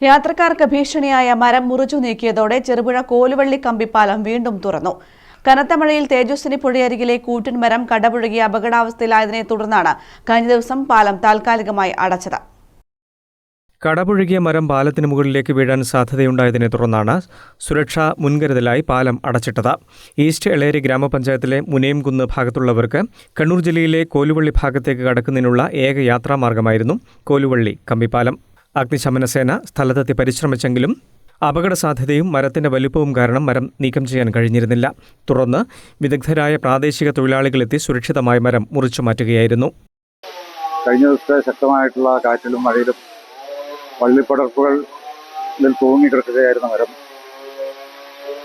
യാത്രക്കാർക്ക് ഭീഷണിയായ മരം മുറിച്ചു നീക്കിയതോടെ ചെറുപുഴ കോലുവള്ളി കമ്പിപ്പാലം വീണ്ടും തുറന്നു. കനത്ത മഴയിൽ തേജസ്വിനി പുഴയരികിലെ കൂറ്റൻ മരം കടപുഴകി അപകടാവസ്ഥയിലായതിനെ തുടർന്നാണ് കഴിഞ്ഞ ദിവസം പാലം താൽക്കാലികമായി അടച്ചത്. കടപുഴകിയ മരം പാലത്തിന് മുകളിലേക്ക് വീഴാൻ സാധ്യതയുണ്ടായതിനെ തുടർന്നാണ് സുരക്ഷാ മുൻകരുതലായി പാലം അടച്ചിട്ടത്. ഈസ്റ്റ് എളേരി ഗ്രാമപഞ്ചായത്തിലെ മുനേംകുന്ന് ഭാഗത്തുള്ളവർക്ക് കണ്ണൂർ ജില്ലയിലെ കോലുവള്ളി ഭാഗത്തേക്ക് കടക്കുന്നതിനുള്ള ഏക യാത്രാമാർഗമായിരുന്നു കോലുവള്ളി കമ്പിപ്പാലം. അഗ്നിശമനസേന സ്ഥലത്തെത്തി പരിശ്രമിച്ചെങ്കിലും അപകട സാധ്യതയും മരത്തിന്റെ വലിപ്പവും കാരണം മരം നീക്കം ചെയ്യാൻ കഴിഞ്ഞിരുന്നില്ല. തുടർന്ന് വിദഗ്ധരായ പ്രാദേശിക തൊഴിലാളികളെത്തി സുരക്ഷിതമായ മരം മുറിച്ചു മാറ്റുകയായിരുന്നു. കഴിഞ്ഞ ദിവസത്തെ ശക്തമായിട്ടുള്ള കാറ്റിലും മഴയിലും വള്ളിപ്പടർപ്പുകളിൽ തൂങ്ങിക്കിടക്കുകയായിരുന്ന മരം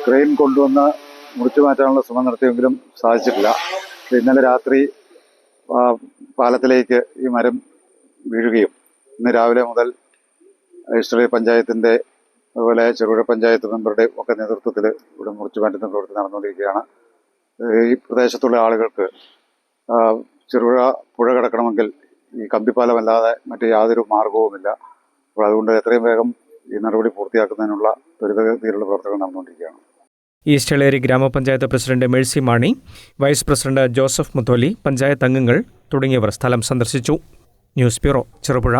ക്രെയിൻ കൊണ്ടുവന്ന് മുറിച്ചു മാറ്റാനുള്ള ശ്രമം നടത്തിയെങ്കിലും സാധിച്ചിട്ടില്ല. ഇന്നലെ രാത്രി പാലത്തിലേക്ക് ഈ മരം വീഴുകയും ഇന്ന് രാവിലെ മുതൽ ഈസ്റ്റർ പഞ്ചായത്തിൻ്റെ അതുപോലെ ചെറുപുഴ പഞ്ചായത്ത് മെമ്പറുടെ ഒക്കെ നേതൃത്വത്തിൽ ഇവിടെ മുറിച്ചു മാറ്റുന്ന പ്രവൃത്തി നടന്നുകൊണ്ടിരിക്കുകയാണ്. ഈ പ്രദേശത്തുള്ള ആളുകൾക്ക് ചെറുപുഴ പുഴ കടക്കണമെങ്കിൽ ഈ കമ്പിപ്പാലമല്ലാതെ മറ്റ് യാതൊരു മാർഗവുമില്ല. അപ്പോൾ അതുകൊണ്ട് എത്രയും വേഗം ഈ നടപടി പൂർത്തിയാക്കുന്നതിനുള്ള ത്വരിതഗതിയിലുള്ള പ്രവർത്തനങ്ങൾ നടന്നുകൊണ്ടിരിക്കുകയാണ്. ഈസ്റ്റ് എളേരി ഗ്രാമപഞ്ചായത്ത് president Mercy Mani, vice president Joseph Mutholi, panchayat അംഗങ്ങൾ തുടങ്ങിയവർ സ്ഥലം സന്ദർശിച്ചു. News bureau, Cherupuzha.